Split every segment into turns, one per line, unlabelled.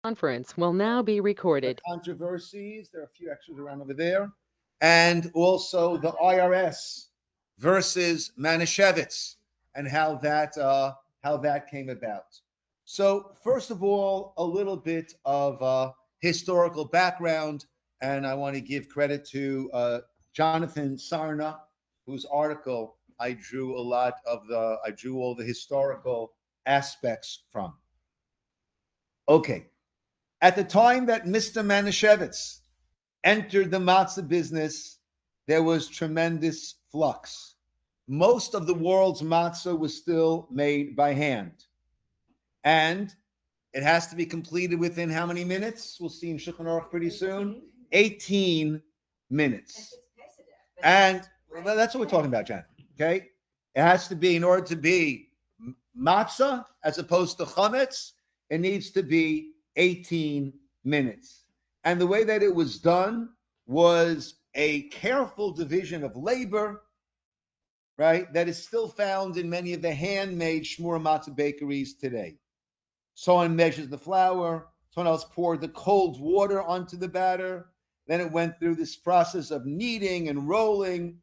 Conference will now be recorded.
Controversies. There are a few extras around over there. And also the IRS versus Manischewitz and how that came about. So first of all, a little bit of historical background, and I want to give credit to Jonathan Sarna, whose article I drew all the historical aspects from. Okay, at the time that Mr. Manischewitz entered the matzah business, there was tremendous flux. Most of the world's matzah was still made by hand. And it has to be completed within how many minutes? We'll see in Shulchan Aruch pretty soon. 18 minutes. And well, that's what we're talking about, Jan. Okay? It has to be, in order to be matzah as opposed to chametz, it needs to be 18 minutes. And the way that it was done was a careful division of labor, right? That is still found in many of the handmade shmur matzah bakeries today. Someone measures the flour, someone else poured the cold water onto the batter. Then it went through this process of kneading and rolling.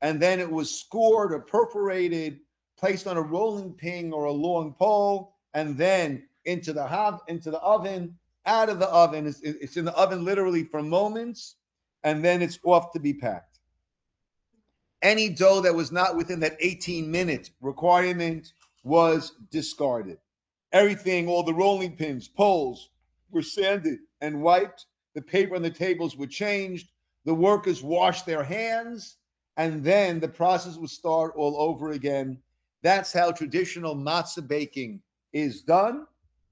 And then it was scored or perforated, placed on a rolling pin or a long pole, and then into the oven. Out of the oven, it's in the oven literally for moments, and then it's off to be packed. Any dough that was not within that 18-minute requirement was discarded. Everything, all the rolling pins, poles, were sanded and wiped. The paper on the tables were changed. The workers washed their hands, and then the process would start all over again. That's how traditional matzah baking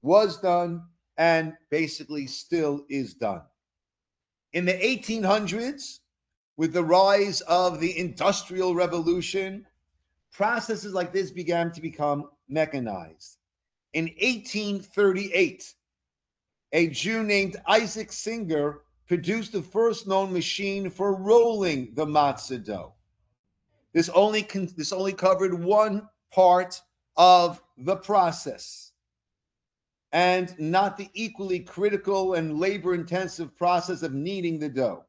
was done, and basically still is done. In the 1800s, with the rise of the Industrial Revolution, processes like this began to become mechanized. In 1838, a Jew named Isaac Singer produced the first known machine for rolling the matzah dough. This only covered one part of the process, and not the equally critical and labor-intensive process of kneading the dough.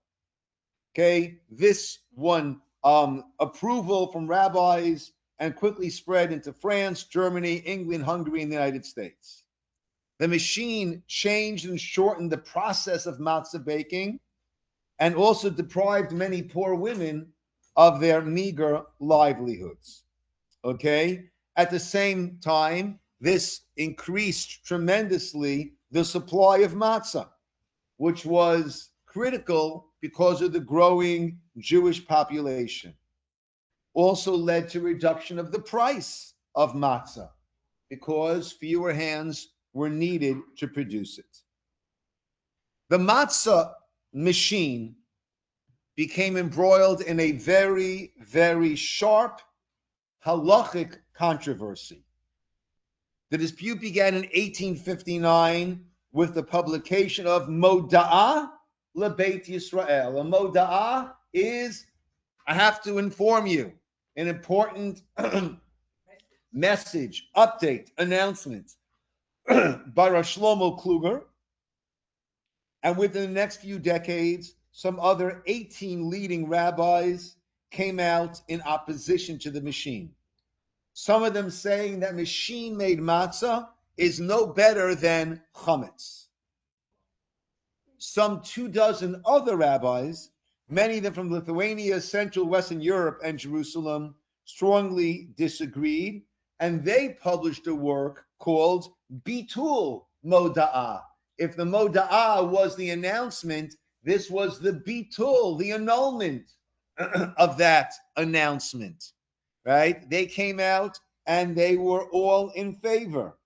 Okay, this won approval from rabbis and quickly spread into France, Germany, England, Hungary, and the United States. The machine changed and shortened the process of matzah baking and also deprived many poor women of their meager livelihoods. Okay, at the same time, this increased tremendously the supply of matzah, which was critical because of the growing Jewish population. Also led to reduction of the price of matzah because fewer hands were needed to produce it. The matzah machine became embroiled in a very, very sharp halachic controversy. The dispute began in 1859 with the publication of Moda'ah LeBeit Yisroel. A Moda'ah is, I have to inform you, an important message, update, announcement by Rav Shlomo Kluger. And within the next few decades, some other 18 leading rabbis came out in opposition to the machine. Some of them saying that machine-made matzah is no better than chametz. Some 24 other rabbis, many of them from Lithuania, Central Western Europe, and Jerusalem, strongly disagreed, and they published a work called Bitul Moda'ah. If the Moda'ah was the announcement, this was the Bitul, the annulment of that announcement. Right? They came out and they were all in favor.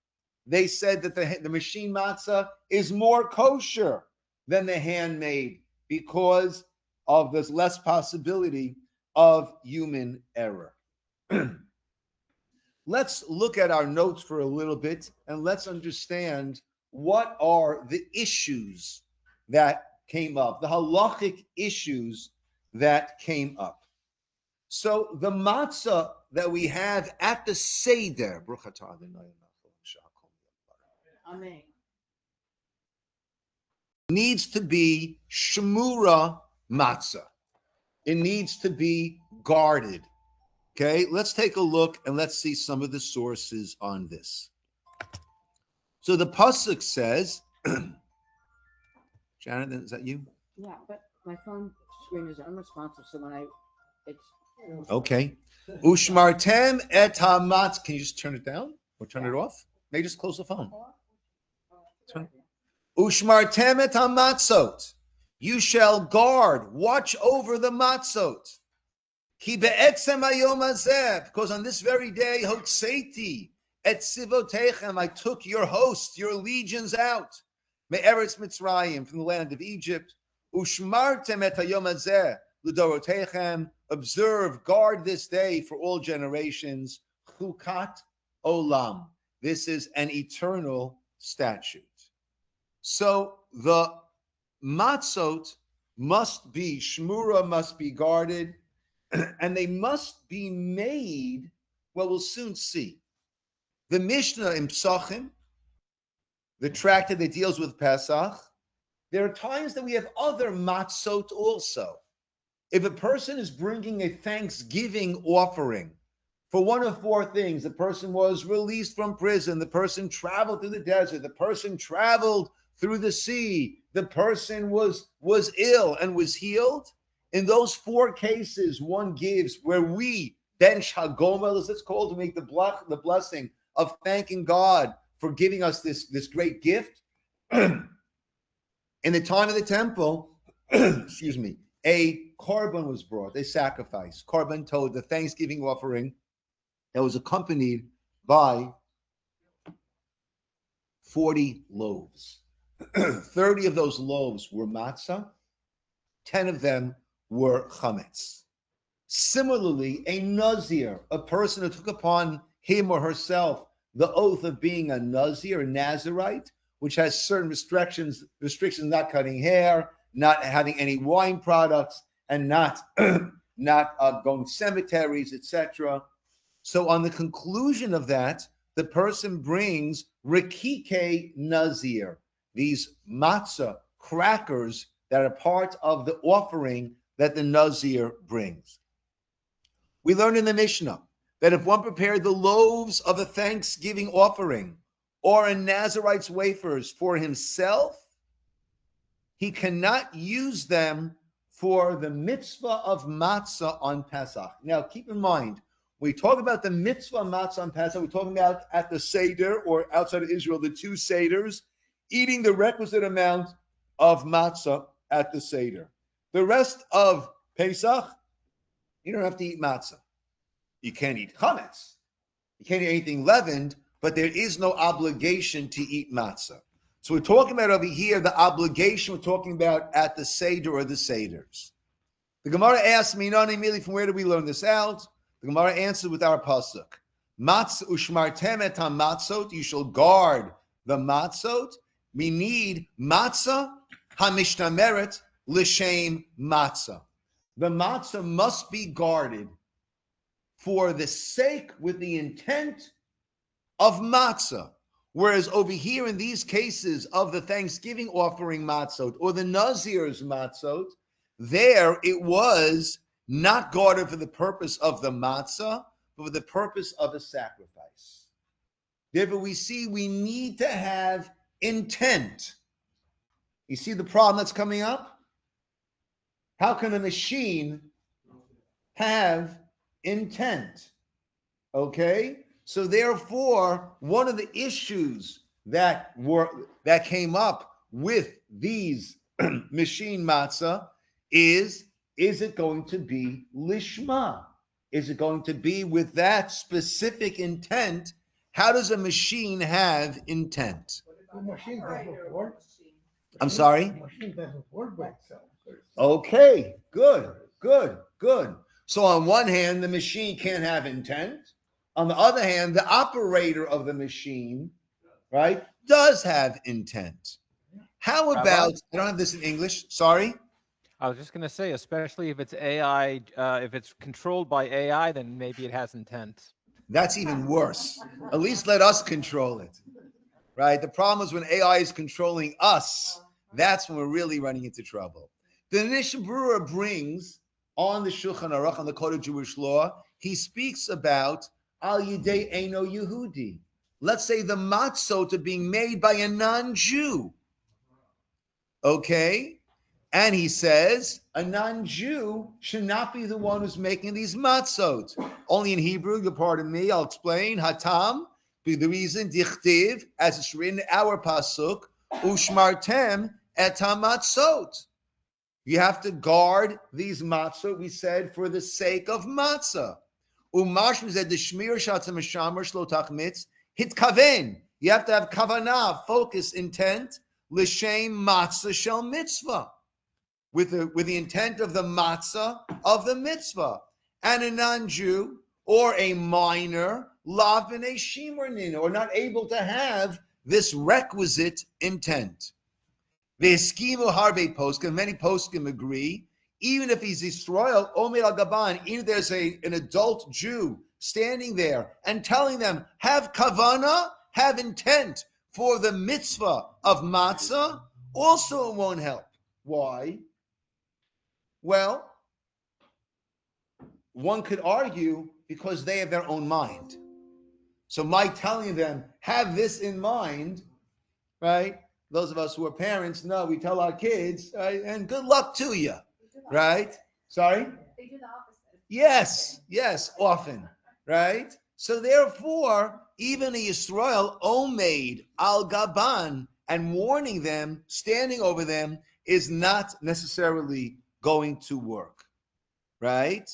They said that the machine matzah is more kosher than the handmade because of this less possibility of human error. Let's look at our notes for a little bit and let's understand what are the issues that came up, the halachic issues that came up. So the matzah that we have at the Seder,
Amen.
needs to be shmura matzah. It needs to be guarded. Okay, let's take a look and let's see some of the sources on this. So the pasuk says, Shannon, is that you?
Yeah, but my phone screen is unresponsive, so when it's
Okay. Ushmartem et hamatz. Can you just turn it down or turn it off? Maybe just close the phone. Ushmartem et hamatzot. You shall guard, watch over the matzot. Ki be'etzem hayom hazeh, because on this very day, hotseiti et sivotechem, I took your hosts, your legions out. Me'eretz Mitzrayim, from the land of Egypt. Ushmartem et hayom hazeh l'dorotechem, observe, guard this day for all generations. Chukat olam. This is an eternal statute. So the matzot must be, shmura must be guarded, and they must be made, well, we'll soon see. The Mishnah in Psachim, the tractate that deals with Pesach, there are times that we have other matzot also. If a person is bringing a thanksgiving offering for one of four things, the person was released from prison, the person traveled through the desert, the person traveled through the sea, the person was ill and was healed. In those four cases, one gives where we bench hagomel, as it's called, to make the blessing of thanking God for giving us this great gift. In the time of the temple, excuse me, a korban was brought, a sacrifice. Korban told the thanksgiving offering that was accompanied by 40 loaves. 30 of those loaves were matzah, 10 of them were chametz. Similarly, a nazir, a person who took upon him or herself the oath of being a nazir, a Nazirite, which has certain restrictions, not cutting hair, not having any wine products, and not going to cemeteries, etc. So on the conclusion of that, the person brings rikike nazir, these matzah crackers that are part of the offering that the nazir brings. We learn in the Mishnah that if one prepared the loaves of a thanksgiving offering or a Nazirite's wafers for himself, he cannot use them for the mitzvah of matzah on Pesach. Now, keep in mind, when we talk about the mitzvah of matzah on Pesach, we're talking about at the Seder or outside of Israel, the two Seders, eating the requisite amount of matzah at the Seder. The rest of Pesach, you don't have to eat matzah. You can't eat chametz. You can't eat anything leavened, but there is no obligation to eat matzah. So we're talking about over here the obligation we're talking about at the Seder or the Seders. The Gemara asks me, immediately from where do we learn this out? The Gemara answered with our pasuk. Matz ushmartem et hamatzot, you shall guard the matzot. We need matzah hamishtameret l'shem matzah. The matzah must be guarded for the sake, with the intent of matzah. Whereas over here in these cases of the Thanksgiving offering matzot or the Nazir's matzot, there it was not guarded for the purpose of the matzah, but for the purpose of a sacrifice. Therefore, we see we need to have intent. You see the problem that's coming up? How can a machine have intent? Okay? So therefore, one of the issues that came up with these machine matzah is it going to be lishma? Is it going to be with that specific intent? How does a machine have intent?
The machine doesn't work.
I'm sorry?
The machine doesn't work by itself.
Okay, good. So on one hand, the machine can't have intent. On the other hand, the operator of the machine, right, does have intent. How about, I don't have this in English, sorry.
I was just going to say, especially if it's AI, if it's controlled by AI, then maybe it has intent.
That's even worse. At least let us control it, right? The problem is when AI is controlling us, That's when we're really running into trouble. The Mishnah brings on the Shulchan Aruch, on the Code of Jewish Law, he speaks about Al Yidei Eino Yehudi. Let's say the matzot are being made by a non-Jew. Okay? And he says a non-Jew should not be the one who's making these matzot. Only in Hebrew, you'll pardon me, I'll explain. Hatam, be the reason, dichtiv, as it's written in our pasuk, ushmartem et hamatzot. You have to guard these matzot, we said, for the sake of matzah. Umashmi said the shmir shatzah meshamer shlo tachmitz hitkaven. You have to have kavanah, focus, intent, l'shem matzah shel mitzvah. With the intent of the matzah of the mitzvah. And a non-Jew or a minor, lav b'nei shimurnin, or not able to have this requisite intent. Ve'eskimu harbe poskim, many poskim agree, even if he's Yisroel, omer al gaban, even if there's an adult Jew standing there and telling them, have kavana, have intent for the mitzvah of matzah, also it won't help. Why? Well, one could argue because they have their own mind. So my telling them, have this in mind, right? Those of us who are parents know we tell our kids, right, and good luck to you, right? Sorry?
They do the opposite.
Yes, often, right? So therefore, even a Yisroel omeid al gaban and warning them, standing over them, is not necessarily going to work, right?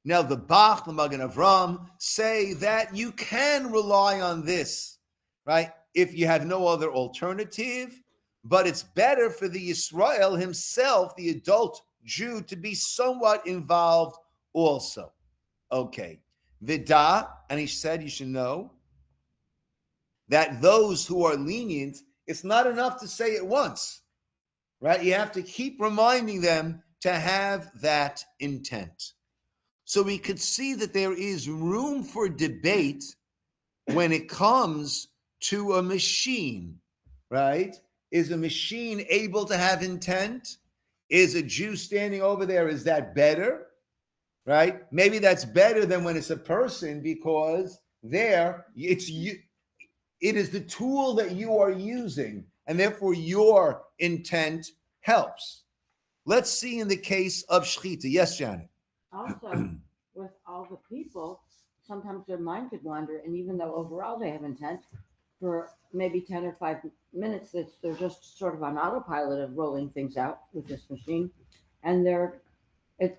Now the Bach, the Magen Avram, say that you can rely on this, right? If you have no other alternative, but it's better for the Yisrael himself, the adult Jew, to be somewhat involved also. Okay. Vida, and he said you should know that those who are lenient, it's not enough to say it once, right? You have to keep reminding them to have that intent. So we could see that there is room for debate when it comes to a machine, right? Is a machine able to have intent? Is a Jew standing over there, is that better? Right? Maybe that's better than when it's a person, because there it's you, it is the tool that you are using, and therefore your intent helps. Let's see in the case of shchita. Yes, Janet.
Also, with all the people, sometimes their mind could wander, and even though overall they have intent, for maybe 10 or 5 minutes, they're just sort of on autopilot of rolling things out with this machine, and the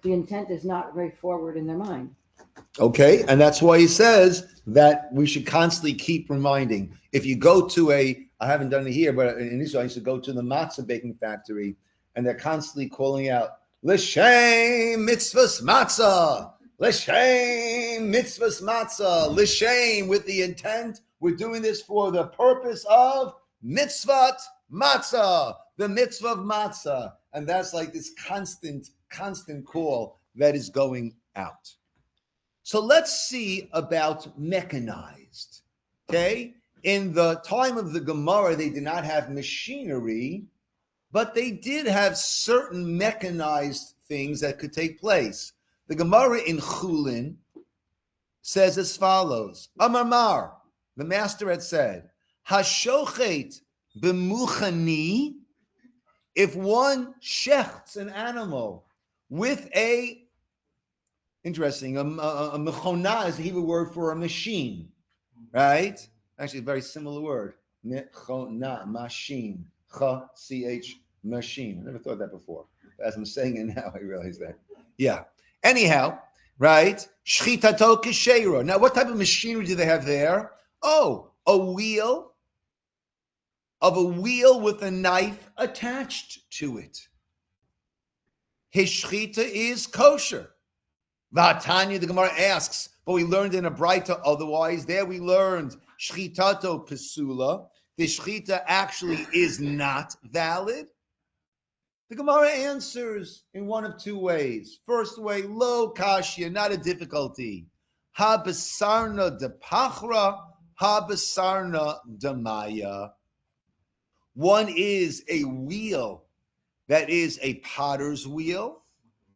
intent is not very forward in their mind.
Okay, and that's why he says that we should constantly keep reminding. If you go to I haven't done it here, but in Israel, I used to go to the matzah baking factory, and they're constantly calling out, L'shem mitzvahs matzah, L'shem mitzvahs matzah, L'shem, with the intent, we're doing this for the purpose of mitzvot matzah, the mitzvah of matzah. And that's like this constant call that is going out. So let's see about mechanized. Okay? In the time of the Gemara, they did not have machinery, but they did have certain mechanized things that could take place. The Gemara in Chulin says as follows: Amar Mar, the master had said, Hashochet b'muchani, if one shechts an animal with interesting, a mechona is the Hebrew word for a machine, right? Actually, a very similar word. Mechona, machine. Ch-C-H, machine. I never thought that before. As I'm saying it now, I realize that. Yeah. Anyhow, right? Shchitato kishera. Now, what type of machinery do they have there? Oh, a wheel with a knife attached to it. His shchita is kosher. Vatanya, the Gemara asks, but we learned in a Braita otherwise. There we learned shchitato pesula. The shchita actually is not valid. The Gemara answers in one of two ways. First way, lo kashya, not a difficulty. Ha besarna de pachra, ha besarna de maya. One is a wheel that is a potter's wheel.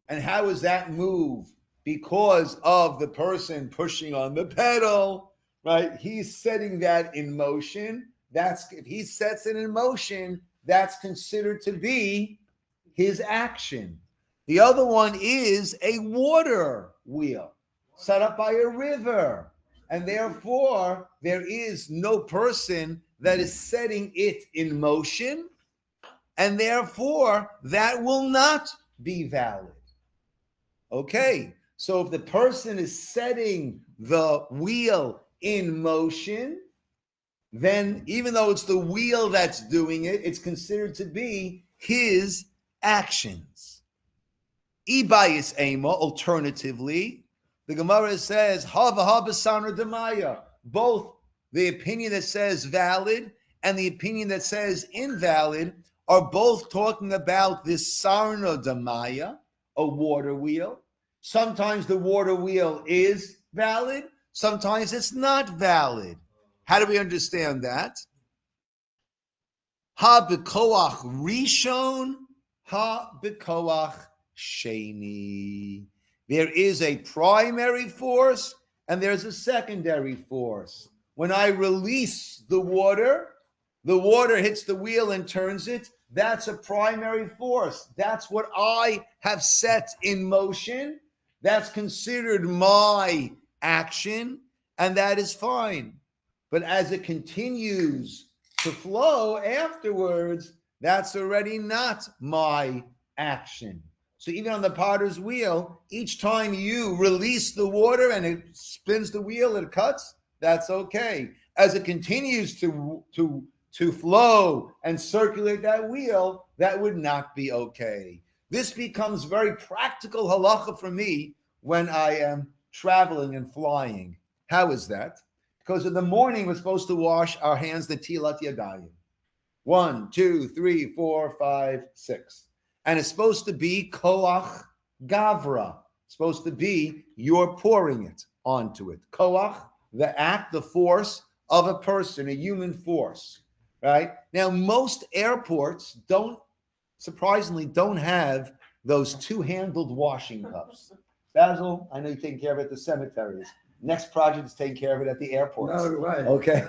And how does that move? Because of the person pushing on the pedal, right? He's setting that in motion. That's, if he sets it in motion, that's considered to be his action. The other one is a water wheel set up by a river. And therefore, there is no person that is setting it in motion. And therefore, that will not be valid. Okay, so if the person is setting the wheel in motion, then even though it's the wheel that's doing it, it's considered to be his actions. Ibayis ema, alternatively, the Gemara says, hava hava sanar demaya. Both the opinion that says valid and the opinion that says invalid are both talking about this sarna demaya, a water wheel. Sometimes the water wheel is valid, sometimes it's not valid. How do we understand that? Ha b'koach rishon, ha b'koach sheni. There is a primary force and there's a secondary force. When I release the water hits the wheel and turns it. That's a primary force. That's what I have set in motion. That's considered my action, and that is fine. But as it continues to flow afterwards, that's already not my action. So even on the potter's wheel, each time you release the water and it spins the wheel, it cuts, that's okay. As it continues to flow and circulate that wheel, that would not be okay. This becomes very practical halacha for me when I am traveling and flying. How is that? Because in the morning, we're supposed to wash our hands, the tilat yadayim. 1, 2, 3, 4, 5, 6. And it's supposed to be koach gavra. It's supposed to be you're pouring it onto it. Koach, the act, the force of a person, a human force. Right? Now, most airports surprisingly don't have those two-handled washing cups. Basil, I know you're taking care of it at the cemeteries. Next project is taking care of it at the airports.
No, right.
Okay.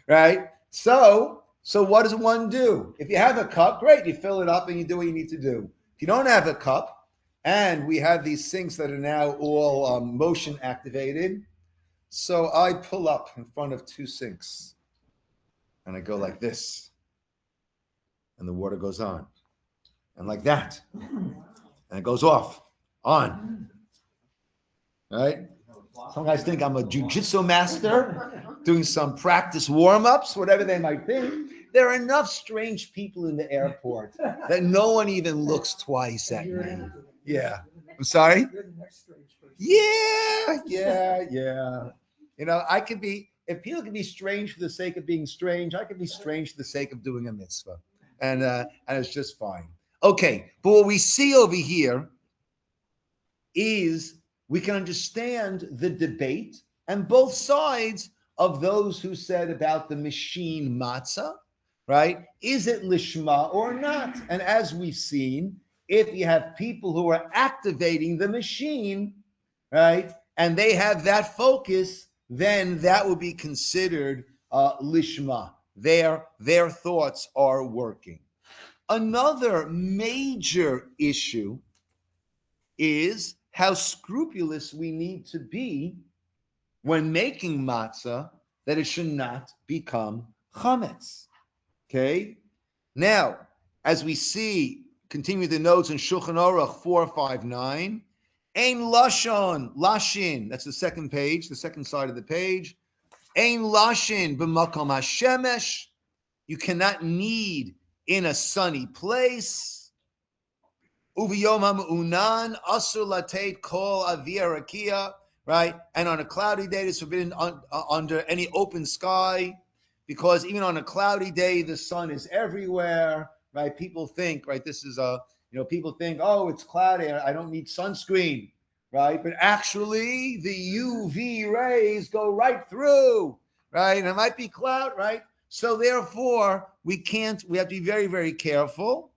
Right? So what does one do? If you have a cup, great, you fill it up and you do what you need to do. If you don't have a cup, and we have these sinks that are now all motion activated, so I pull up in front of two sinks. And I go like this, and the water goes on, and like that, and it goes off, on, right? Some guys think I'm a jujitsu master doing some practice warm-ups, whatever they might think. There are enough strange people in the airport that no one even looks twice at me. Yeah. I'm sorry? Yeah. You know, I could be, if people can be strange for the sake of being strange, I can be strange for the sake of doing a mitzvah. And it's just fine. Okay, but what we see over here is we can understand the debate and both sides of those who said about the machine matzah, right? Is it lishma or not? And as we've seen, if you have people who are activating the machine, right, and they have that focus, then that would be considered lishma. Their thoughts are working. Another major issue is how scrupulous we need to be when making matzah, that it should not become chametz. Okay? Now, as we see, continue the notes in Shulchan Aruch 459, Ein lashon, lashin, that's the second page, the second side of the page. Ein lashin b'makom hashemesh, you cannot knead in a sunny place. Uviyom ha'unan asur latet kol avia rakia, right? And on a cloudy day, it's forbidden under any open sky, because even on a cloudy day, the sun is everywhere, right? People think, right, this is people think, oh, it's cloudy, I don't need sunscreen, right? But actually, the UV rays go right through, right? And it might be cloud, right? So therefore, we have to be very, very careful.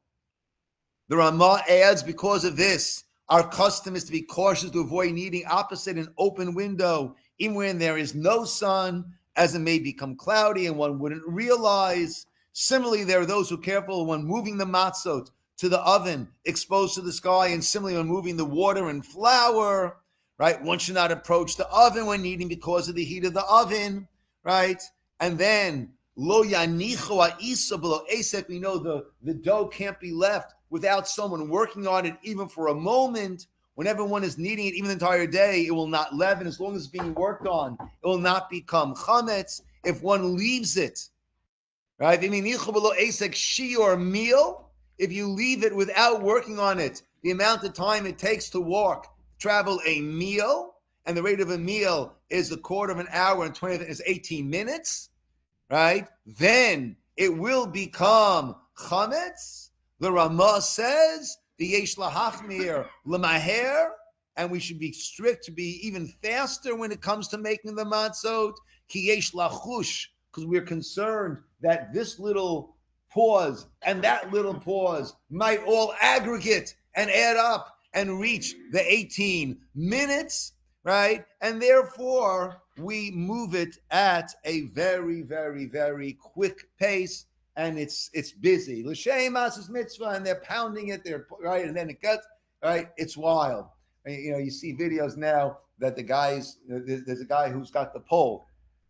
The Ramah adds, because of this, our custom is to be cautious to avoid eating opposite an open window, even when there is no sun, as it may become cloudy and one wouldn't realize. Similarly, there are those who are careful when moving the matzot to the oven exposed to the sky, and similarly when moving the water and flour, right? One should not approach the oven when eating because of the heat of the oven, right? And then, lo yanichu ha'isa below asek, we know the dough can't be left without someone working on it, even for a moment. Whenever one is kneading it, even the entire day, it will not leaven. As long as it's being worked on, it will not become chametz. If one leaves it, right? Or meal, if you leave it without working on it, the amount of time it takes to travel a meal, and the rate of a meal is a quarter of an hour and 20 is 18 minutes, right? Then it will become chametz. The Ramah says the yesh lahachmir lemaher, and we should be strict to be even faster when it comes to making the matzot. Ki yesh lachush, because we're concerned that this little pause and that little pause might all aggregate and add up and reach the 18 minutes, right? And therefore, we move it at a very, very, very quick pace, and it's busy. L'shem asas mitzvah, and they're pounding it, right, and then it cuts, right? It's wild. You see videos now that there's a guy who's got the pole,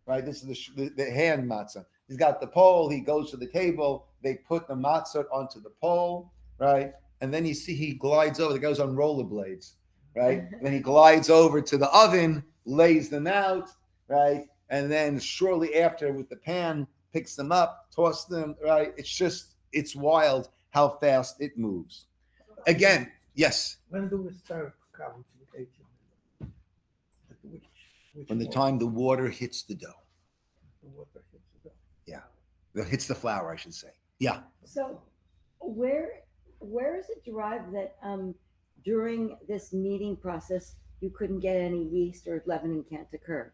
right? This is the hand matzah. He's got the pole. He goes to the table. They put the matzah onto the pole, right? And then you see he glides over. The guy's on rollerblades, right? Then he glides over to the oven, lays them out, right? And then shortly after, with the pan, picks them up, tosses them, right? It's wild how fast it moves. Again, yes.
When do we start counting with 18 minutes? Which
From the
point?
time the water hits the dough.
The water hits the dough.
It hits the flour, I should say. Yeah.
So where is it derived that during this kneading process you couldn't get any yeast or leavening can't occur?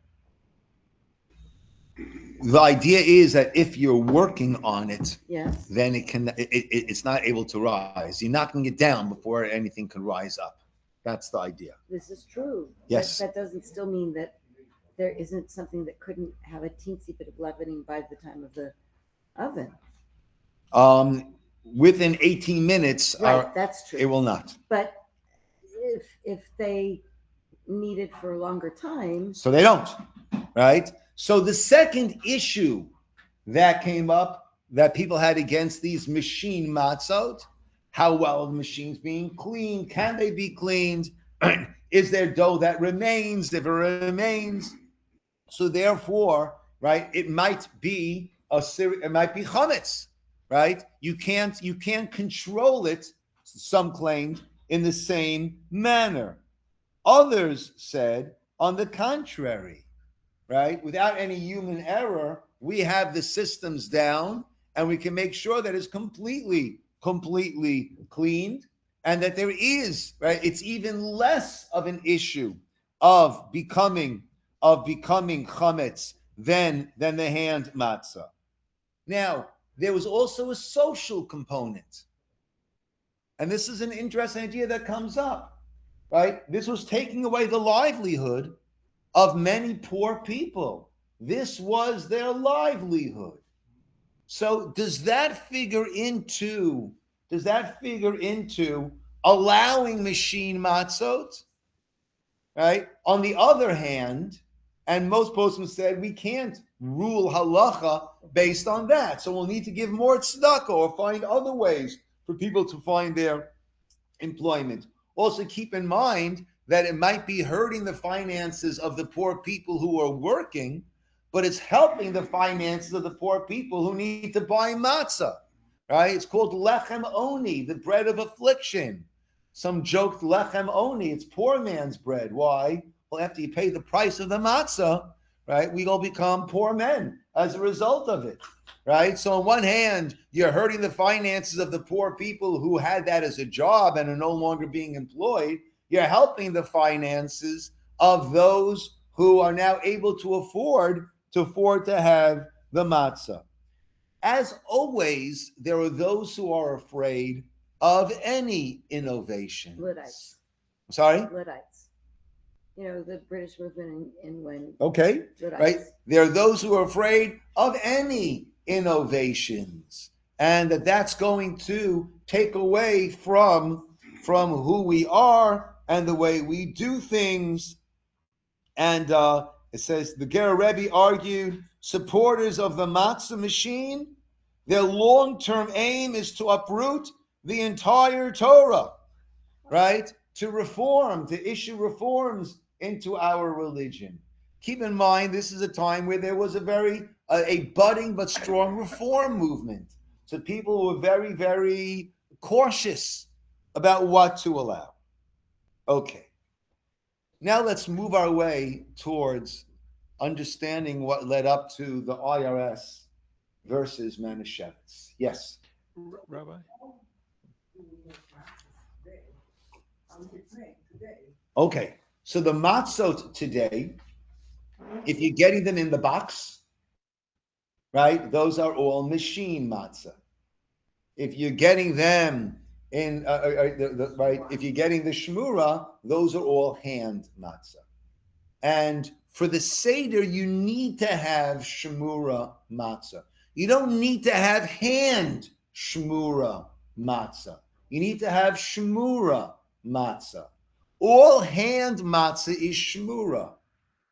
The idea is that if you're working on it,
Yes.
then it's not able to rise. You're knocking it down before anything can rise up. That's the idea.
This is true.
Yes.
That doesn't still mean that there isn't something that couldn't have a teensy bit of leavening by the time of the oven.
Within 18 minutes,
Right, that's true.
it will not.
But if they need it for a longer time,
So they don't, right? So the second issue that came up that people had against these machine matzot, how well are the machines being cleaned? Can they be cleaned? Is there dough that remains? If it remains, so therefore, right, it might be chametz, right? You can't control it. Some claimed in the same manner. Others said, on the contrary, right? Without any human error, we have the systems down, and we can make sure that it's completely cleaned, and that there is, right? It's even less of an issue of becoming chametz than the hand matzah. Now, there was also a social component, and this is an interesting idea that comes up, right? This was taking away the livelihood of many poor people. This was their livelihood. So does that figure into allowing machine matzot? Right? On the other hand, and most poskim said we can't rule halacha based on that. So we'll need to give more tzedakah or find other ways for people to find their employment. Also keep in mind that it might be hurting the finances of the poor people who are working, but it's helping the finances of the poor people who need to buy matzah, right? It's called lechem oni, the bread of affliction. Some joked lechem oni, it's poor man's bread. Why? Well, after you pay the price of the matzah, right, we all become poor men as a result of it, right? So on one hand, you're hurting the finances of the poor people who had that as a job and are no longer being employed. You're helping the finances of those who are now able to afford to have the matzah. As always, there are those who are afraid of any innovation.
Luddites.
Sorry?
Luddites. You know, the British movement in when
Okay,
Luddites.
right? There are those who are afraid of any innovations, and that's going to take away from who we are and the way we do things. And it says the Ger Rebbe argued supporters of the matzah machine, their long-term aim is to uproot the entire Torah, right? To reform, to issue reforms into our religion. Keep in mind, this is a time where there was a budding but strong reform movement. So people were very, very cautious about what to allow. Okay. Now let's move our way towards understanding what led up to the IRS versus Manischewitz. Yes.
Rabbi?
Okay. So the matzot today, if you're getting them in the box, right, those are all machine matzah. If you're getting them in, right, if you're getting the shmura, those are all hand matzah. And for the Seder, you need to have shmura matzah. You don't need to have hand shmura matzah. You need to have shmura matzah. All hand matzah is shmura.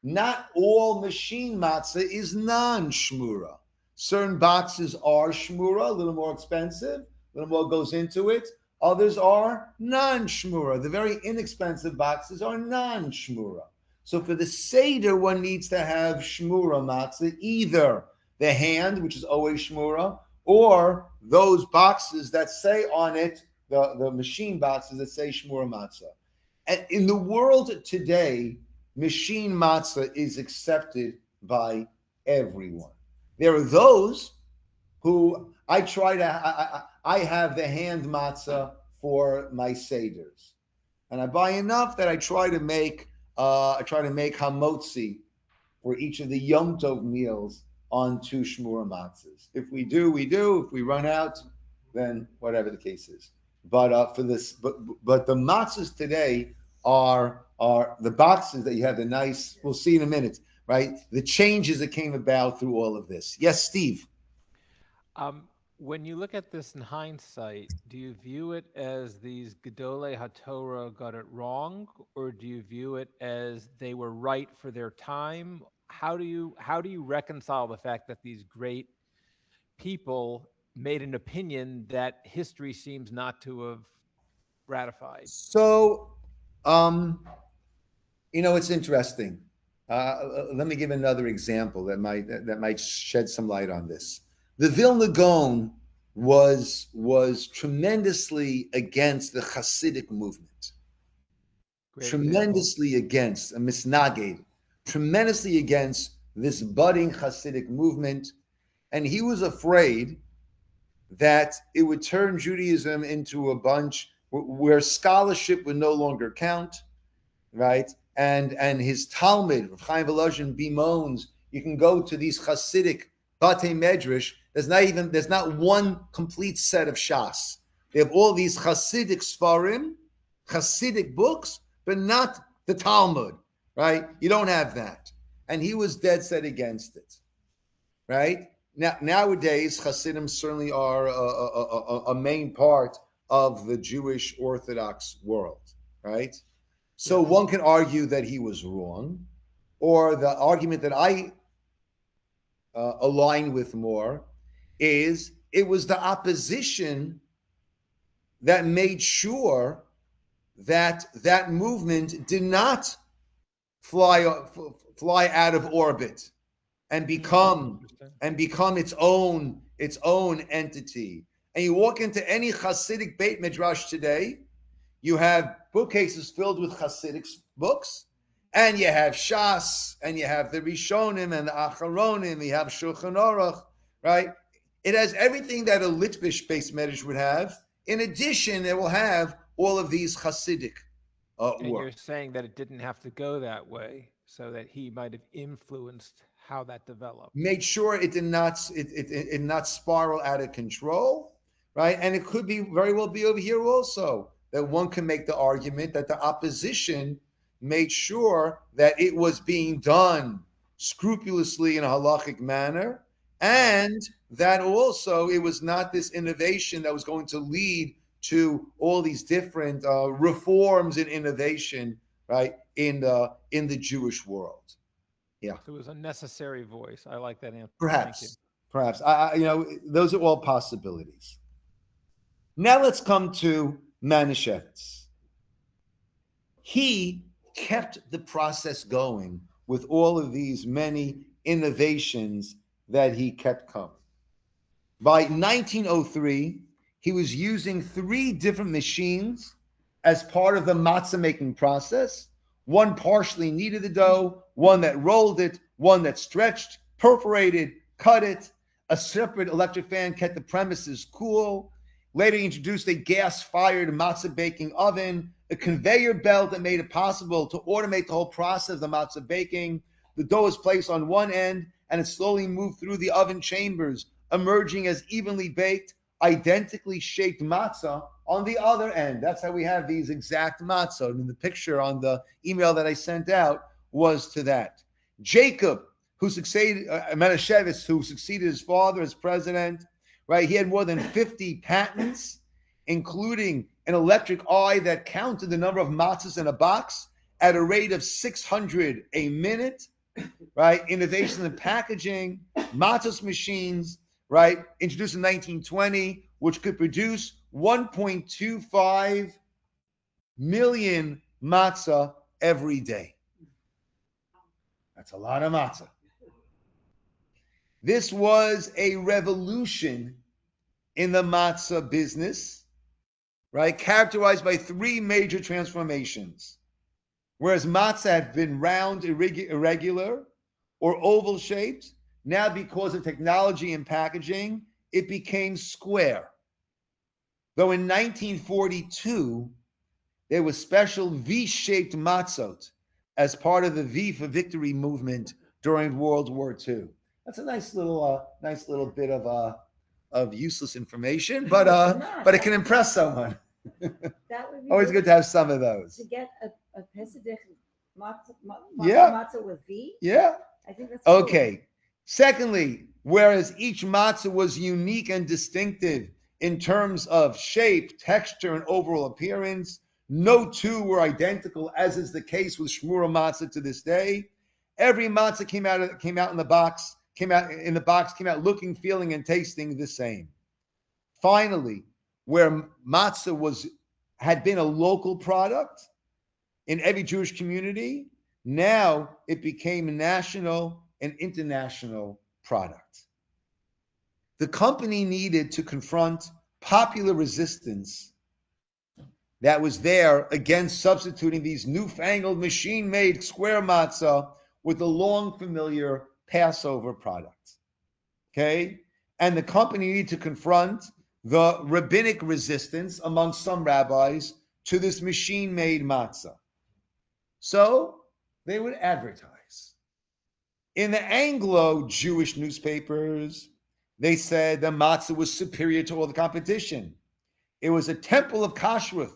Not all machine matzah is non-shmura. Certain boxes are shmura, a little more expensive, a little more goes into it. Others are non-shmura. The very inexpensive boxes are non-shmura. So for the Seder, one needs to have shmura matzah, either the hand, which is always shmura, or those boxes that say on it, the machine boxes that say shmura matzah. And in the world today, machine matzah is accepted by everyone. There are those who I have the hand matzah for my seders, and I buy enough that I try to make hamotzi for each of the Yom Tov meals on 2 shmura matzahs. If we do, we do. If we run out, then whatever the case is. But for this, but the matzahs today are the boxes that you have the nice. We'll see in a minute, right? The changes that came about through all of this. Yes, Steve.
When you look at this in hindsight, do you view it as these Gedolei HaTorah got it wrong, or do you view it as they were right for their time? How do you reconcile the fact that these great people made an opinion that history seems not to have ratified?
So, it's interesting. Let me give another example that might shed some light on this. The Vilna Gaon was tremendously against the Hasidic movement. Tremendously against a misnaged, tremendously against this budding Hasidic movement, and he was afraid that it would turn Judaism into a bunch where scholarship would no longer count, right? And his Talmud, Rav Chaim Volozhin bemoans, you can go to these Hasidic Batei Medrash, there's not one complete set of Shas. They have all these Hasidic Sfarim, Hasidic books, but not the Talmud, right? You don't have that. And he was dead set against it, right? Nowadays, Hasidim certainly are a main part of the Jewish Orthodox world, right? So one can argue that he was wrong, or the argument that I align with more is it was the opposition that made sure that movement did not fly out of orbit and become its own entity. And you walk into any Hasidic Beit Midrash today, you have bookcases filled with Hasidic books, and you have Shas, and you have the Rishonim and the Acharonim, you have Shulchan Aruch, right? It has everything that a Litvish-based Medrash would have. In addition, it will have all of these Hasidic
and
works.
you're saying that it didn't have to go that way, so that he might have influenced how that developed.
Made sure it did not spiral out of control, right? And it could be very well be over here also that one can make the argument that the opposition made sure that it was being done scrupulously in a halachic manner, and that also it was not this innovation that was going to lead to all these different reforms and innovation, right, in the Jewish world. Yeah.
So it was a necessary voice. I like that answer.
Perhaps. Those are all possibilities. Now let's come to Manischewitz. He kept the process going with all of these many innovations that he kept coming. By 1903, he was using 3 different machines as part of the matzah making process. One partially kneaded the dough, one that rolled it, one that stretched, perforated, cut it. A separate electric fan kept the premises cool. Later, he introduced a gas-fired matzah baking oven, a conveyor belt that made it possible to automate the whole process of the matzah baking. The dough was placed on one end, and it slowly moved through the oven chambers, emerging as evenly baked, identically shaped matzah on the other end. That's how we have these exact matzah. And the picture on the email that I sent out was to that. Jacob, who succeeded, Manischewitz, who succeeded his father as president, right? He had more than 50 patents, including an electric eye that counted the number of matzahs in a box at a rate of 600 a minute, right? Innovation in packaging, matzahs machines, right? Introduced in 1920, which could produce 1.25 million matzah every day. That's a lot of matzah. This was a revolution in the matzah business, right? Characterized by 3 major transformations. Whereas matzah had been round, irregular, or oval shaped, now because of technology and packaging, it became square. Though in 1942, there was special V-shaped matzot as part of the V for Victory movement during World War II. That's a nice little bit of useless information, but it can impress someone.
That would be
Always good to have some of those.
to get a Pesach matzah,
Yeah.
matzah with V.
Yeah.
I think that's cool.
Okay. Secondly, whereas each matzah was unique and distinctive in terms of shape, texture, and overall appearance, no 2 were identical, as is the case with shmura matzah to this day. Every matzah came out in the box, came out looking, feeling, and tasting the same. Finally, where matzah had been a local product in every Jewish community, now it became a national and international product. The company needed to confront popular resistance that was there against substituting these newfangled machine-made square matzah with the long familiar Passover product. Okay? And the company needed to confront the rabbinic resistance among some rabbis to this machine-made matzah. So they would advertise. In the Anglo-Jewish newspapers, they said the matzah was superior to all the competition. It was a temple of kashrut,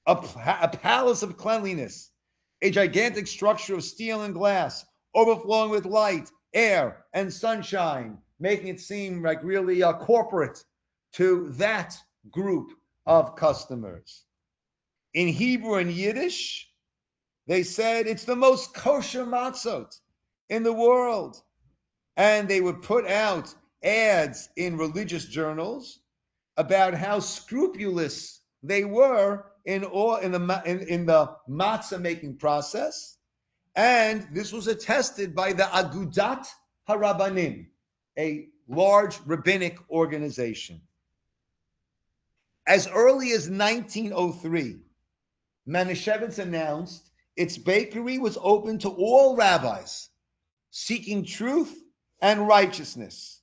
a palace of cleanliness, a gigantic structure of steel and glass, overflowing with light, air, and sunshine, making it seem like really corporate to that group of customers. In Hebrew and Yiddish, they said it's the most kosher matzot in the world. And they would put out ads in religious journals about how scrupulous they were in the matzah making process. And this was attested by the Agudat HaRabbanim, a large rabbinic organization. As early as 1903, Manischewitz announced its bakery was open to all rabbis seeking truth and righteousness.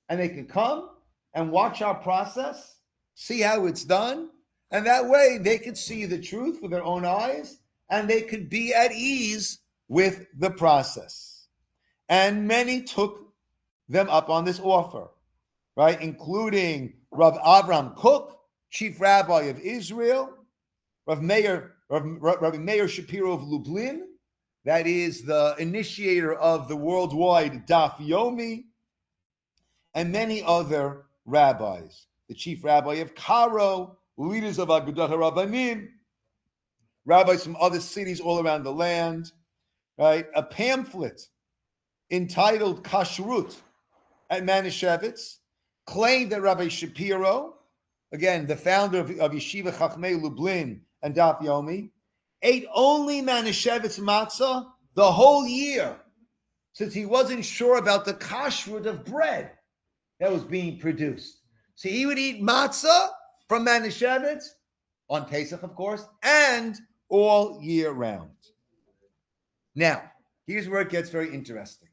And they could come and watch our process, see how it's done, and that way they could see the truth with their own eyes, and they could be at ease with the process. And many took them up on this offer, right? Including Rav Avram Kook, chief rabbi of Israel, Rabbi Meir Shapiro of Lublin, that is the initiator of the worldwide Daf Yomi, and many other rabbis. The chief rabbi of Cairo, leaders of Agudat HaRabbanim, rabbis from other cities all around the land, right? A pamphlet entitled Kashrut at Manischewitz claimed that Rabbi Shapiro, again, the founder of Yeshiva Chachmei Lublin and Daf Yomi, ate only Manischewitz matzah the whole year, since he wasn't sure about the kashrut of bread that was being produced. So he would eat matzah from Manischewitz on Pesach, of course, and all year round. Now, here's where it gets very interesting.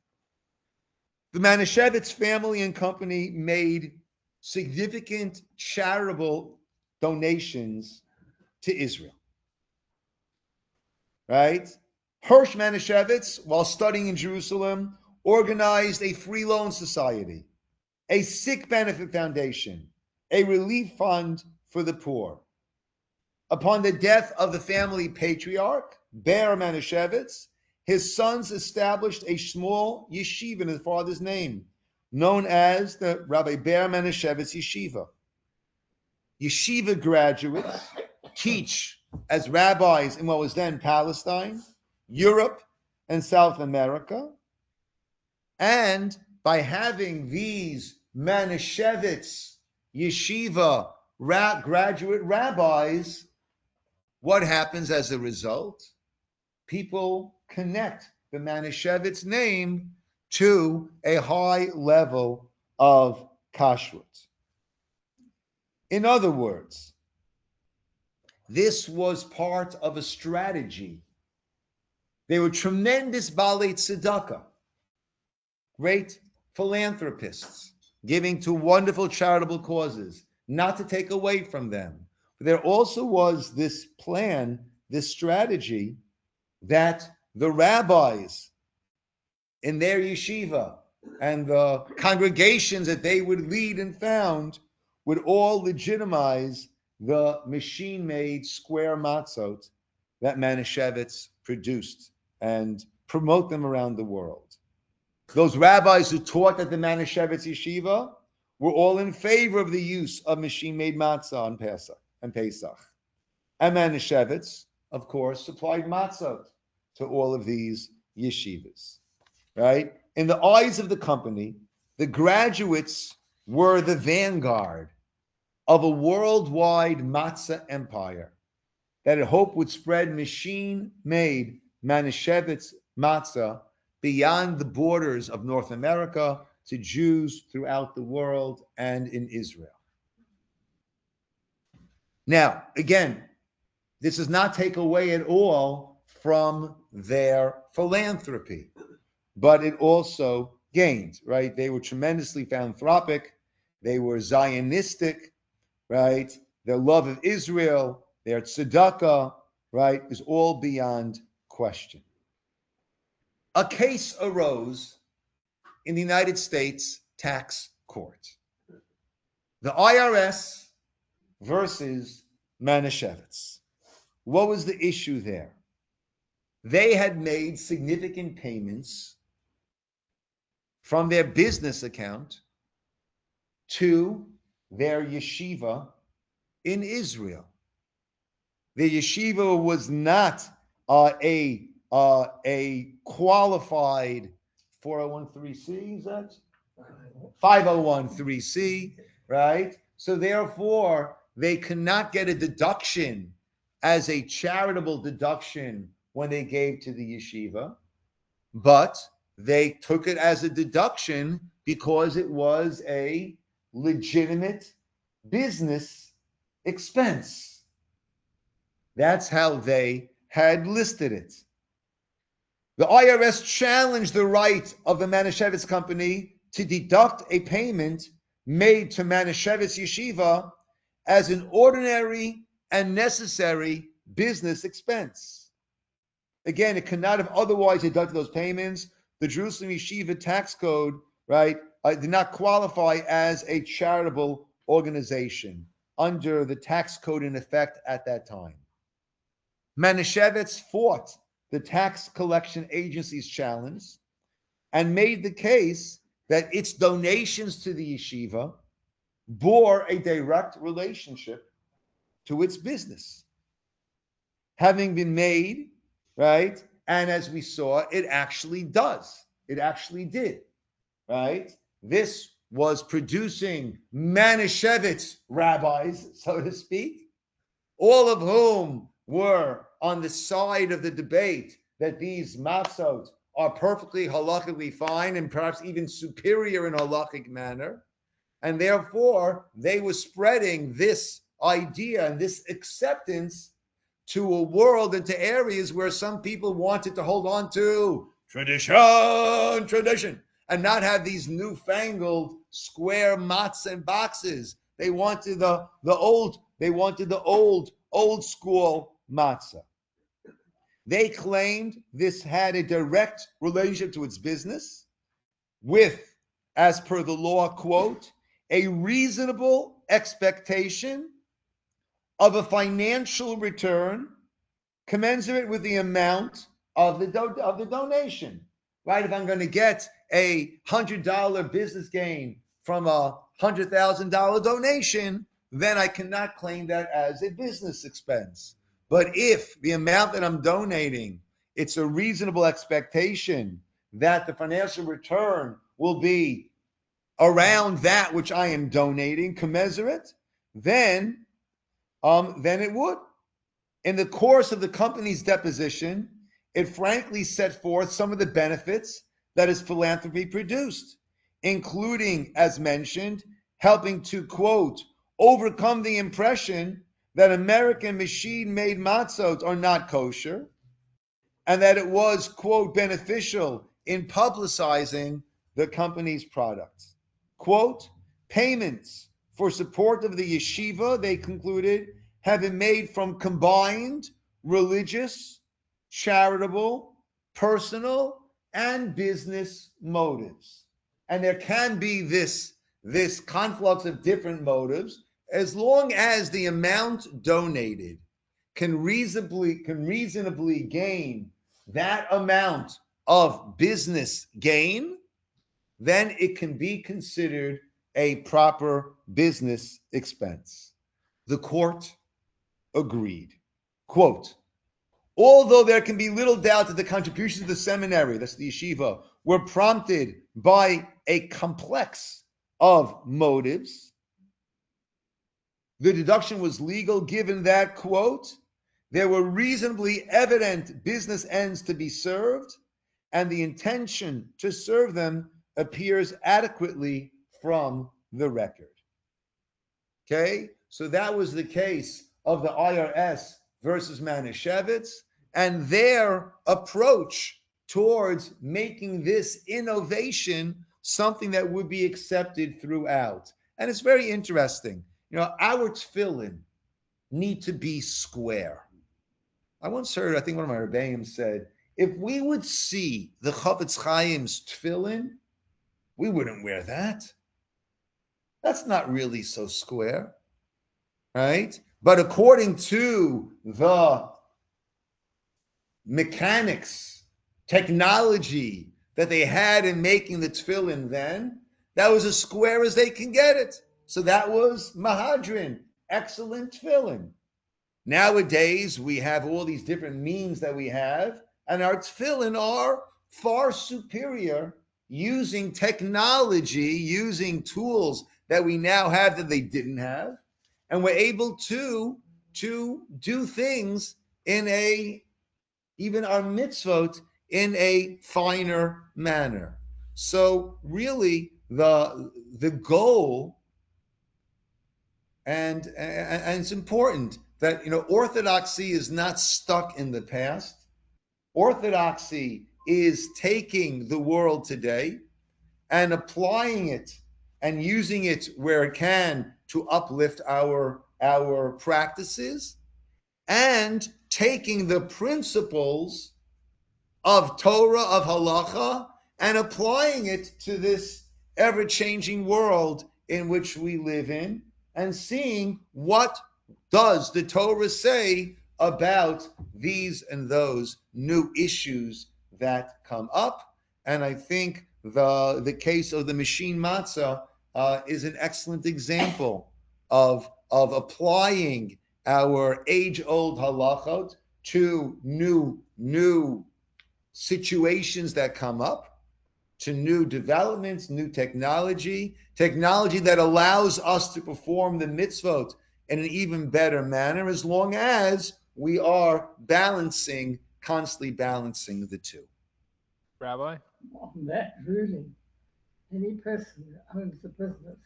The Manischewitz family and company made significant charitable donations to Israel. Right? Hirsch Manischewitz, while studying in Jerusalem, organized a free loan society, a sick benefit foundation, a relief fund for the poor. Upon the death of the family patriarch, Ber Manischewitz, his sons established a small yeshiva in his father's name, known as the Rabbi Ber Manischewitz Yeshiva. Yeshiva graduates teach as rabbis in what was then Palestine, Europe, and South America. And by having these Manischewitz Yeshiva graduate rabbis, what happens as a result? People connect the Manischewitz name to a high level of kashrut. In other words, this was part of a strategy. They were tremendous balei tzedakah, great philanthropists, giving to wonderful charitable causes, not to take away from them. But there also was this plan, this strategy, that the rabbis in their yeshiva and the congregations that they would lead and found would all legitimize the machine-made square matzot that Manischewitz produced and promote them around the world. Those rabbis who taught at the Manischewitz yeshiva were all in favor of the use of machine-made matzah on Pesach and Pesach. And Manischewitz, of course, supplied matzot to all of these yeshivas, right? In the eyes of the company, the graduates were the vanguard of a worldwide matzah empire that it hoped would spread machine-made Manischewitz matzah beyond the borders of North America to Jews throughout the world and in Israel. Now, again, this does not take away at all from their philanthropy, but it also gained, right? They were tremendously philanthropic. They were Zionistic, right? Their love of Israel, their tzedakah, right, is all beyond question. A case arose in the United States tax court. The IRS versus Manischewitz. What was the issue there? They had made significant payments from their business account to their yeshiva in Israel. The yeshiva was not a qualified 401(c), is that? 501(c), right? So therefore, they cannot get a deduction as a charitable deduction when they gave to the yeshiva, but they took it as a deduction because it was a legitimate business expense. That's how they had listed it. The IRS challenged the right of the Manischewitz company to deduct a payment made to Manischewitz Yeshiva as an ordinary and necessary business expense. Again, it could not have otherwise deducted those payments the Jerusalem Yeshiva tax code, right, did not qualify as a charitable organization under the tax code in effect at that time. Manischewitz fought the tax collection agency's challenge and made the case that its donations to the yeshiva bore a direct relationship to its business. Having been made, right? And as we saw, it actually does. It actually did, right? This was producing Manischewitz rabbis, so to speak, all of whom were on the side of the debate that these matzot are perfectly halakhically fine and perhaps even superior in a halakhic manner. And therefore, they were spreading this idea and this acceptance to a world and to areas where some people wanted to hold on to tradition, and not have these newfangled square matzah and boxes. They wanted the old school matzah. They claimed this had a direct relationship to its business with, as per the law, quote, a reasonable expectation of a financial return commensurate with the amount of the donation, right? If I'm going to get a $100 business gain from a $100,000 donation, then I cannot claim that as a business expense. But if the amount that I'm donating, it's a reasonable expectation that the financial return will be around that which I am donating, commensurate, then it would. In the course of the company's deposition, it frankly set forth some of the benefits that its philanthropy produced, including, as mentioned, helping to, quote, overcome the impression that American machine-made matzot are not kosher, and that it was, quote, beneficial in publicizing the company's products. Quote, payments for support of the yeshiva, they concluded, have been made from combined religious, charitable, personal, and business motives. And there can be this conflux of different motives as long as the amount donated can reasonably gain that amount of business gain, then it can be considered a proper business expense. The court agreed. Quote, although there can be little doubt that the contributions of the seminary, that's the yeshiva, were prompted by a complex of motives, the deduction was legal given that, quote, there were reasonably evident business ends to be served, and the intention to serve them appears adequately from the record. Okay, so that was the case of the IRS versus Manischewitz and their approach towards making this innovation something that would be accepted throughout. And it's very interesting. You know, our tefillin need to be square. I once heard, I think one of my Rebbeim said, if we would see the Chavetz Chaim's tefillin, we wouldn't wear that. That's not really so square, right? But according to the mechanics, technology that they had in making the tefillin then, that was as square as they can get it. So that was Mahadrin, excellent tefillin. Nowadays, we have all these different means that we have, and our tefillin are far superior using technology, using tools that we now have that they didn't have, and we're able to do things even our mitzvot, in a finer manner. So really, the goal, and it's important that, you know, orthodoxy is not stuck in the past. Orthodoxy is taking the world today and applying it and using it where it can to uplift our practices, and taking the principles of Torah, of halacha, and applying it to this ever-changing world in which we live in, and seeing what does the Torah say about these and those new issues that come up. And I think the case of the machine matzah is an excellent example of applying our age-old halachot to new situations that come up, to new developments, new technology that allows us to perform the mitzvot in an even better manner, as long as we are constantly balancing the two.
Rabbi?
On that, really, any person who owns a business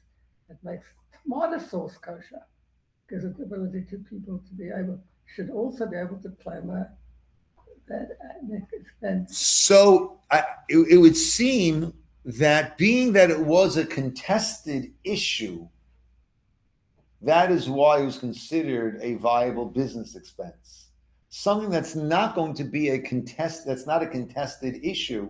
that makes tomato sauce kosher gives the ability to people to be able, should also be able to claim that expense.
So it would seem that, being that it was a contested issue, that is why it was considered a viable business expense. Something that's not going to be that's not a contested issue.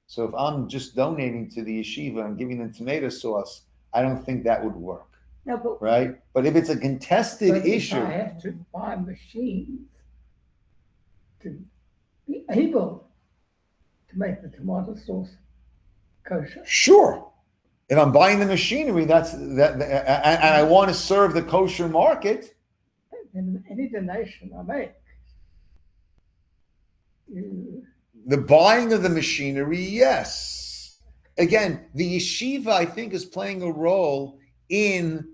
So if I'm just donating to the yeshiva and giving them tomato sauce, I don't think that would work.
No, but
Right? But if it's a contested issue.
If I have to buy machines to be able to make the tomato sauce kosher.
Sure. If I'm buying the machinery, and I want to serve the kosher market.
And any donation I make,
The buying of the machinery, yes. Again, the yeshiva, I think, is playing a role in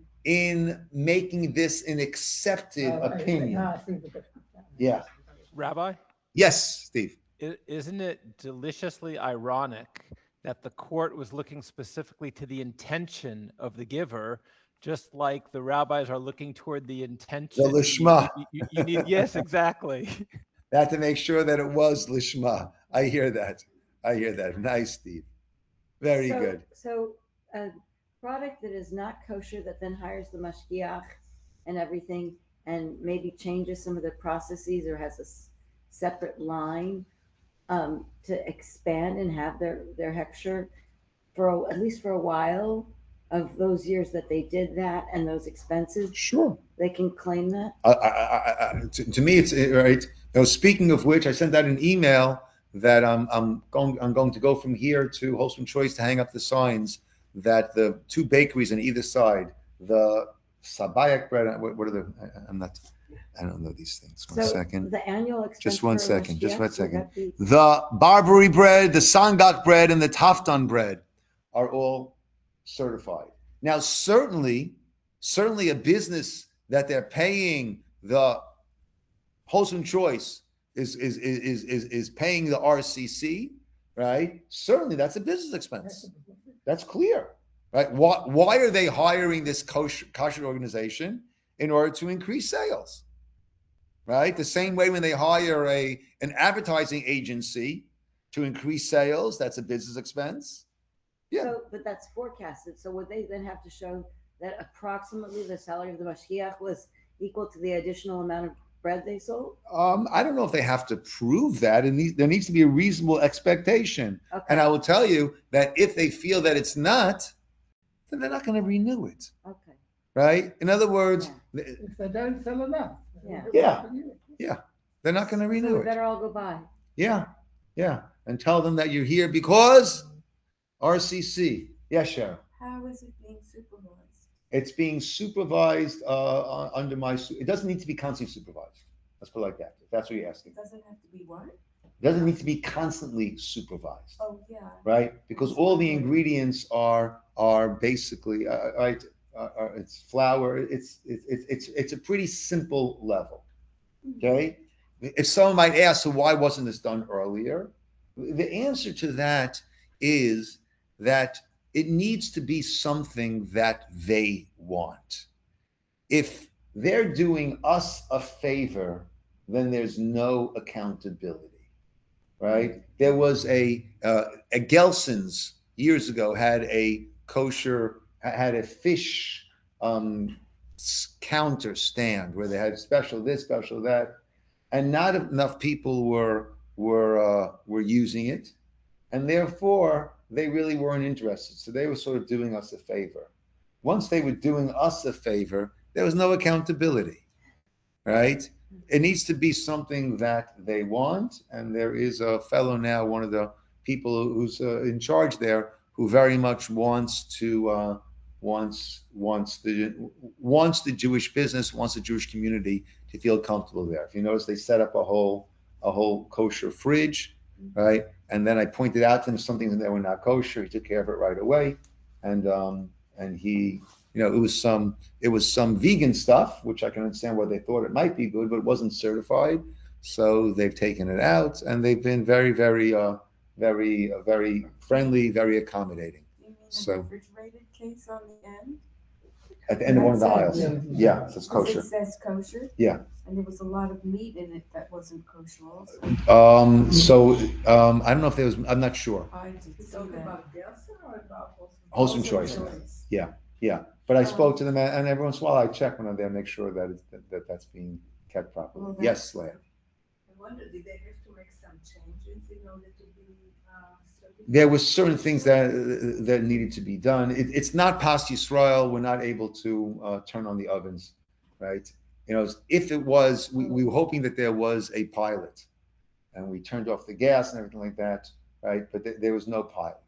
making this an accepted opinion.
I see the difference.
Yeah.
Rabbi?
Yes, Steve.
Isn't it deliciously ironic that the court was looking specifically to the intention of the giver, just like the rabbis are looking toward the intention?
The lishma.
You need, yes, exactly.
They had to make sure that it was lishma. I hear that. Nice, Steve. Very good.
So a product that is not kosher that then hires the mashgiach and everything, and maybe changes some of the processes or has a separate line to expand and have their hechsher for at least for a while of those years that they did that and those expenses.
Sure.
They can claim that.
To me, it's right. Speaking of which, I sent out an email that I'm going to go from here to Wholesome Choice to hang up the signs that the two bakeries on either side, the Sabayak bread, what are the? I don't know these things. One second.
The annual expense.
Just one
for
second. Just
mashgiach,
one second.
would that be-
The Barbary bread, the Sangak bread, and the Taftan bread are all certified. Now, certainly a business that they're paying the Wholesome Choice is paying the RCC, right? Certainly, that's a business expense. That's clear, right? Why are they hiring this kosher organization? In order to increase sales, right? The same way when they hire an advertising agency to increase sales, that's a business expense. Yeah.
So, but that's forecasted. So would they then have to show that approximately the salary of the mashgiach was equal to the additional amount of bread they sold?
I don't know if they have to prove that, and there needs to be a reasonable expectation.
Okay.
And I will tell you that if they feel that it's not, then they're not going to renew it.
Okay.
Right? In other words,
If they don't sell enough.
Yeah. They're not going to
So
renew
we
it.
better all go by.
Yeah. And tell them that you're here because RCC. Yes, Sharon.
How is it being supervised?
It's being supervised under it doesn't need to be constantly supervised. Let's put it like that. If that's what you're asking.
Does it have to be what?
It doesn't need to be constantly supervised.
Oh, yeah.
Right? Because all the ingredients are basically right. It's flour. It's a pretty simple level. Okay. If someone might ask, so why wasn't this done earlier? The answer to that is that it needs to be something that they want. If they're doing us a favor, then there's no accountability, right? There was a Gelson's years ago had a fish counter stand where they had special this, special that, and not enough people were using it. and therefore they really weren't interested. So they were sort of doing us a favor. Once they were doing us a favor, there was no accountability, right? It needs to be something that they want, and there is a fellow now, one of the people who's in charge there, who very much wants to wants the Jewish business, wants the Jewish community to feel comfortable there. If you notice, they set up a whole kosher fridge, right? And then I pointed out to him something that were not kosher. He took care of it right away, and he, it was some vegan stuff, which I can understand why they thought it might be good, but it wasn't certified. So they've taken it out, and they've been very, very, very friendly, very accommodating.
You mean the
So-
refrigerated case on the end?
At the end of one of the
That's
aisles,
it.
yeah, so it's
Because
kosher.
it says kosher?
Yeah.
And there was a lot of meat in it that wasn't kosher also.
I don't know if there was. I'm not sure.
I did see
Talking
that.
about Gerson or about
Wholesome choice. Yeah, but I spoke to them, and every once in a while I check when I'm there, make sure that that's being kept properly.
Well,
Yes, Leah.
I wonder, did they have to make some changes in order to be certified?
There were certain things that needed to be done. It's not past Yisroel. We're not able to turn on the ovens, right? If it was, we were hoping that there was a pilot, and we turned off the gas and everything like that, right? But there was no pilot,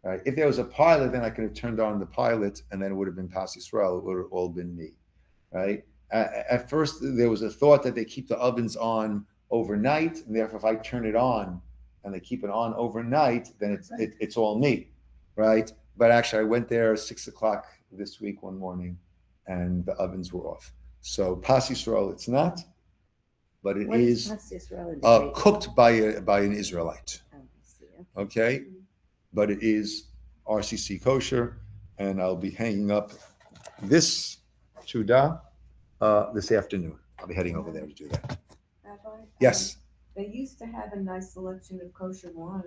right? If there was a pilot, then I could have turned on the pilot, and then it would have been past Yisroel. It would have all been me, right? At first, there was a thought that they keep the ovens on overnight, and therefore, if I turn it on and they keep it on overnight, then it's all me, right? But actually, I went there 6:00 this week one morning, and the ovens were off. So Pas Yisrael, it's not, but it
What
is
Pas Yisrael in the Greek?
cooked by an Israelite.
Oh, I see.
Okay, but it is RCC kosher, and I'll be hanging up this chudah this afternoon. I'll be heading over there to do that.
Rabbi?
Yes.
They used to have a nice selection of kosher wine,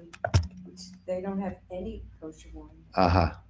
which they don't have any kosher wine.
Aha.